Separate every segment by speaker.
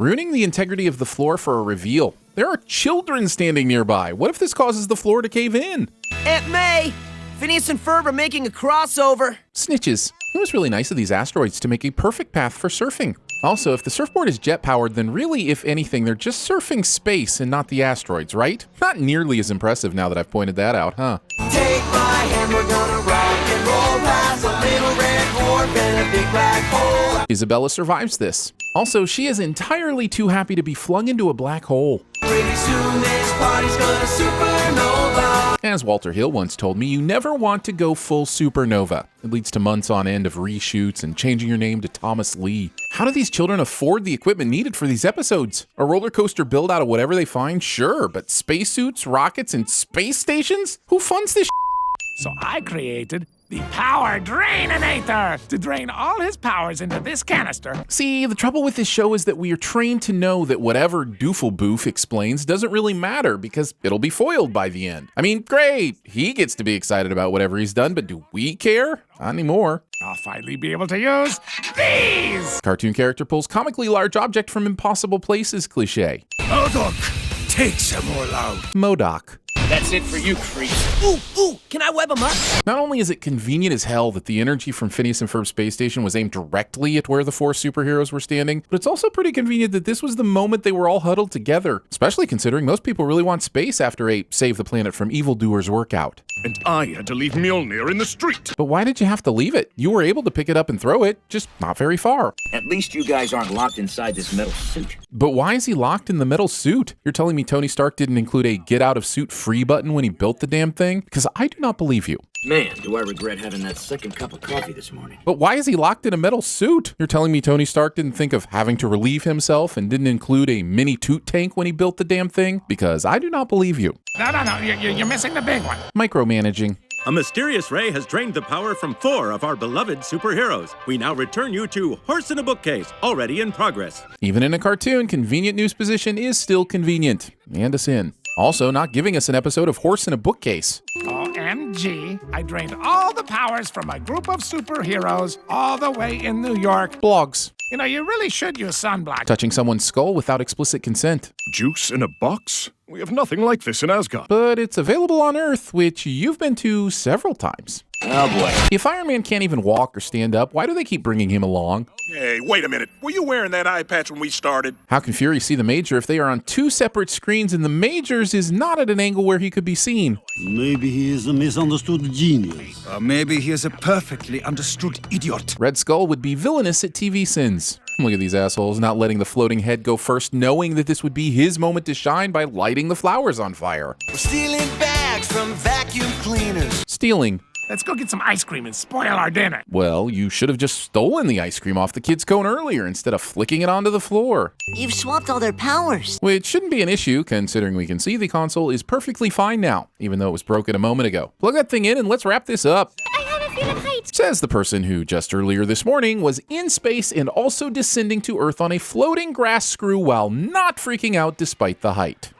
Speaker 1: Ruining the integrity of the floor for a reveal. There are children standing nearby. What if this causes the floor to cave in?
Speaker 2: Aunt May! Phineas and Ferb are making a crossover.
Speaker 1: Snitches. It was really nice of these asteroids to make a perfect path for surfing. Also, if the surfboard is jet-powered, then really, if anything, they're just surfing space and not the asteroids, right? Not nearly as impressive now that I've pointed that out, huh?
Speaker 3: Take my hand, we're gonna rock and roll past a little red orb and a big black hole.
Speaker 1: Isabella survives this. Also, she is entirely too happy to be flung into a black hole.
Speaker 3: Pretty soon this party's gonna supernova.
Speaker 1: As Walter Hill once told me, you never want to go full supernova. It leads to months on end of reshoots and changing your name to Thomas Lee. How do these children afford the equipment needed for these episodes? A roller coaster build out of whatever they find? Sure, but spacesuits, rockets, and space stations? Who funds this?
Speaker 4: So I created the Power Draininator to drain all his powers into this canister.
Speaker 1: See, the trouble with this show is that we are trained to know that whatever Doofleboof explains doesn't really matter because it'll be foiled by the end. I mean, great, he gets to be excited about whatever he's done, but do we care? Not anymore.
Speaker 4: I'll finally be able to use these!
Speaker 1: Cartoon character pulls comically large object from impossible places cliche.
Speaker 4: MODOK, take some more loud.
Speaker 1: MODOK.
Speaker 2: That's it for you, creeps. Ooh, can I web them up?
Speaker 1: Not only is it convenient as hell that the energy from Phineas and Ferb space station was aimed directly at where the four superheroes were standing, but it's also pretty convenient that this was the moment they were all huddled together, especially considering most people really want space after a Save the Planet from Evildoers workout.
Speaker 5: And I had to leave Mjolnir in the street.
Speaker 1: But why did you have to leave it? You were able to pick it up and throw it, just not very far.
Speaker 6: At least you guys aren't locked inside this metal suit.
Speaker 1: But why is he locked in the metal suit? You're telling me Tony Stark didn't include a get out of suit free button when he built the damn thing? Because I do not believe you.
Speaker 6: Man, do I regret having that second cup of coffee this morning.
Speaker 1: But why is he locked in a metal suit? You're telling me Tony Stark didn't think of having to relieve himself and didn't include a mini toot tank when he built the damn thing? Because I do not believe you.
Speaker 4: No, you're missing the big one.
Speaker 1: Micromanaging.
Speaker 7: A mysterious ray has drained the power from 4 of our beloved superheroes. We now return you to Horse in a Bookcase, already in progress.
Speaker 1: Even in a cartoon, convenient news position is still convenient. And a sin. Also, not giving us an episode of Horse in a Bookcase.
Speaker 4: OMG, I drained all the powers from a group of superheroes all the way in New York.
Speaker 1: Blogs.
Speaker 4: You know, you really should use sunblock.
Speaker 1: Touching someone's skull without explicit consent.
Speaker 5: Juice in a box? We have nothing like this in Asgard.
Speaker 1: But it's available on Earth, which you've been to several times.
Speaker 6: Oh boy.
Speaker 1: If Iron Man can't even walk or stand up, why do they keep bringing him along?
Speaker 8: Hey, wait a minute. Were you wearing that eye patch when we started?
Speaker 1: How can Fury see the Major if they are on 2 separate screens and the Major's is not at an angle where he could be seen?
Speaker 9: Maybe he is a misunderstood genius.
Speaker 10: Or maybe he is a perfectly understood idiot.
Speaker 1: Red Skull would be villainous at TVSins. Look at these assholes not letting the floating head go first, knowing that this would be his moment to shine by lighting the flowers on fire.
Speaker 3: We're stealing bags from vacuum cleaners.
Speaker 1: Stealing.
Speaker 4: Let's go get some ice cream and spoil our dinner.
Speaker 1: Well, you should have just stolen the ice cream off the kid's cone earlier instead of flicking it onto the floor.
Speaker 11: You've swapped all their powers.
Speaker 1: Which shouldn't be an issue, considering we can see the console is perfectly fine now, even though it was broken a moment ago. Plug that thing in and let's wrap this up.
Speaker 11: I have a feeling heights.
Speaker 1: Says the person who just earlier this morning was in space and also descending to Earth on a floating grass screw while not freaking out despite the height.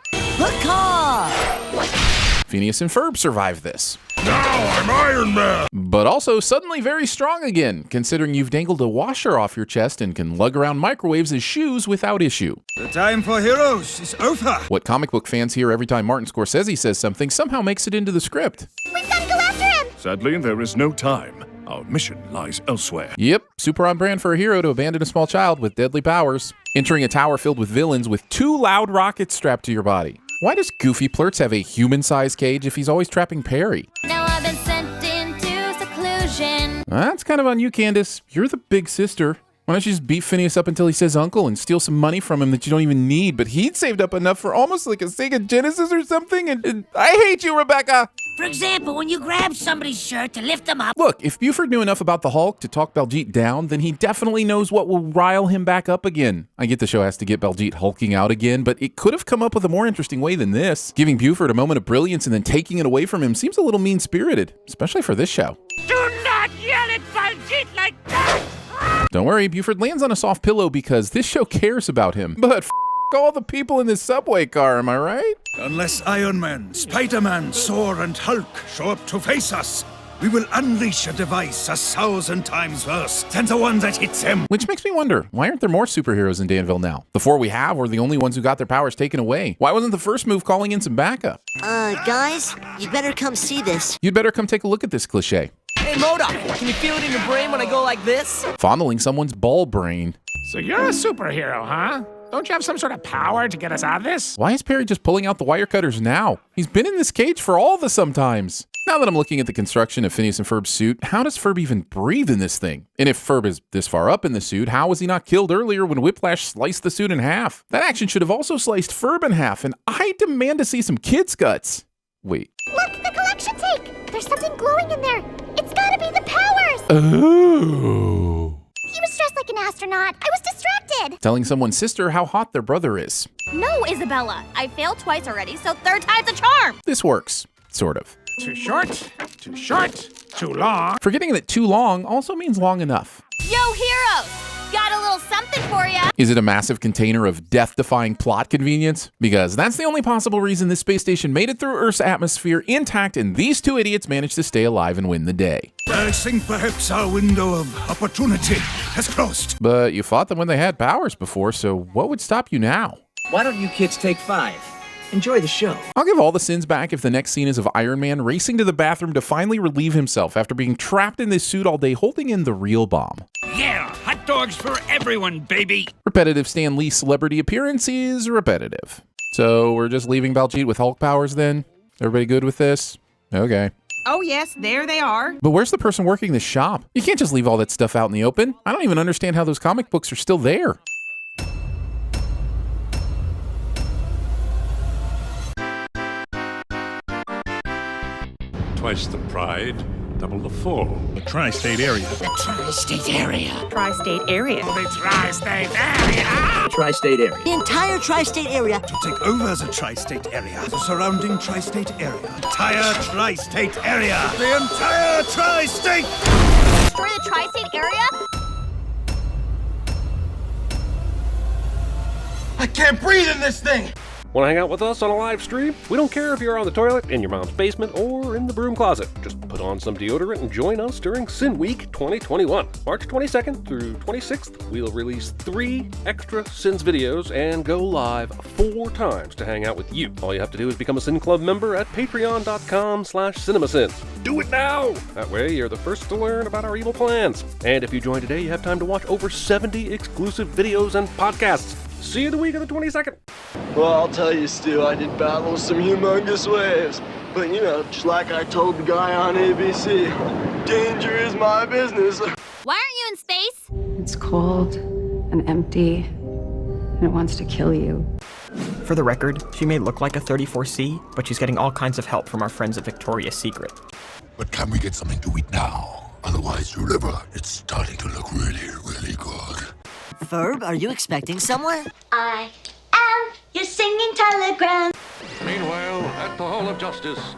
Speaker 1: Phineas and Ferb survived this.
Speaker 5: Now I'm Iron Man!
Speaker 1: But also suddenly very strong again, considering you've dangled a washer off your chest and can lug around microwaves as shoes without issue.
Speaker 10: The time for heroes is over.
Speaker 1: What comic book fans hear every time Martin Scorsese says something somehow makes it into the script.
Speaker 11: We've got to go after him.
Speaker 5: Sadly, there is no time. Our mission lies elsewhere.
Speaker 1: Yep, super on brand for a hero to abandon a small child with deadly powers. Entering a tower filled with villains with 2 loud rockets strapped to your body. Why does Goofy Plurts have a human-sized cage if he's always trapping Perry?
Speaker 11: Now I've been sent into seclusion.
Speaker 1: That's kind of on you, Candace. You're the big sister. Why don't you just beat Phineas up until he says uncle and steal some money from him that you don't even need, but he'd saved up enough for almost like a Sega Genesis or something, and I hate you, Rebecca!
Speaker 11: For example, when you grab somebody's shirt to lift them up.
Speaker 1: Look, if Buford knew enough about the Hulk to talk Baljeet down, then he definitely knows what will rile him back up again. I get the show has to get Baljeet hulking out again, but it could have come up with a more interesting way than this. Giving Buford a moment of brilliance and then taking it away from him seems a little mean-spirited, especially for this show.
Speaker 4: Do not yell at Baljeet like that!
Speaker 1: Don't worry, Buford lands on a soft pillow because this show cares about him. But all the people in this subway car, am I right?
Speaker 10: Unless Iron Man, Spider-Man, Thor, and Hulk show up to face us, we will unleash a device 1,000 times worse than the one that hits him.
Speaker 1: Which makes me wonder, why aren't there more superheroes in Danville now? The 4 we have were the only ones who got their powers taken away. Why wasn't the first move calling in some backup?
Speaker 3: Guys, you'd better come see this.
Speaker 1: You'd better come take a look at this cliche.
Speaker 2: Hey, Modoc, can you feel it in your brain when I go like this?
Speaker 1: Fondling someone's ball brain.
Speaker 4: So you're a superhero, huh? Don't you have some sort of power to get us out of this?
Speaker 1: Why is Perry just pulling out the wire cutters now? He's been in this cage for all the sometimes. Now that I'm looking at the construction of Phineas and Ferb's suit, how does Ferb even breathe in this thing? And if Ferb is this far up in the suit, how was he not killed earlier when Whiplash sliced the suit in half? That action should have also sliced Ferb in half, and I demand to see some kids' guts. Wait.
Speaker 11: Look, the collection tank! There's something glowing in there. It's gotta be the powers!
Speaker 1: Oh.
Speaker 11: He was dressed like an astronaut. I was distracted.
Speaker 1: Telling someone's sister how hot their brother is.
Speaker 11: No, Isabella. I failed twice already, so third time's a charm.
Speaker 1: This works. Sort of.
Speaker 4: Too short, too long.
Speaker 1: Forgetting that too long also means long enough.
Speaker 11: Yo, heroes! Got a little something for ya.
Speaker 1: Is it a massive container of death-defying plot convenience? Because that's the only possible reason this space station made it through Earth's atmosphere intact and these 2 idiots managed to stay alive and win the day.
Speaker 10: I think perhaps our window of opportunity has closed.
Speaker 1: But you fought them when they had powers before, so what would stop you now?
Speaker 6: Why don't you kids take 5? Enjoy the show.
Speaker 1: I'll give all the sins back if the next scene is of Iron Man racing to the bathroom to finally relieve himself after being trapped in this suit all day holding in the real bomb.
Speaker 4: Yeah, hot dogs for everyone, baby.
Speaker 1: Repetitive Stan Lee celebrity appearance is repetitive. So we're just leaving Baljeet with Hulk powers then? Everybody good with this? Okay.
Speaker 12: Oh yes, there they are.
Speaker 1: But where's the person working this shop? You can't just leave all that stuff out in the open. I don't even understand how those comic books are still there.
Speaker 5: Twice the pride, double the fall.
Speaker 8: The tri-state area.
Speaker 12: Tri-state area. Tri-state area.
Speaker 4: The tri-state area.
Speaker 6: Tri-state area.
Speaker 3: The entire tri-state area.
Speaker 10: To take over the tri-state area, the surrounding tri-state area, entire tri-state area, the entire tri-state.
Speaker 11: Destroy the tri-state area?
Speaker 10: I can't breathe in this thing.
Speaker 13: Want to hang out with us on a live stream? We don't care if you're on the toilet, in your mom's basement, or in the broom closet. Just put on some deodorant and join us during Sin Week 2021. March 22nd through 26th, we'll release 3 extra Sins videos and go live 4 times to hang out with you. All you have to do is become a Sin Club member at patreon.com/cinemasins. Do it now! That way you're the first to learn about our evil plans. And if you join today, you have time to watch over 70 exclusive videos and podcasts. See you the week of the 22nd.
Speaker 14: Well, I'll tell you, Stu, I did battle some humongous waves. But, you know, just like I told the guy on ABC, danger is my business.
Speaker 11: Why aren't you in space?
Speaker 15: It's cold and empty, and it wants to kill you.
Speaker 2: For the record, she may look like a 34C, but she's getting all kinds of help from our friends at Victoria's Secret.
Speaker 16: But can we get something to eat now? Otherwise, your liver, it's starting to look really, really good.
Speaker 3: Ferb, are you expecting someone?
Speaker 11: I am your singing telegram.
Speaker 5: Meanwhile, at the Hall of Justice,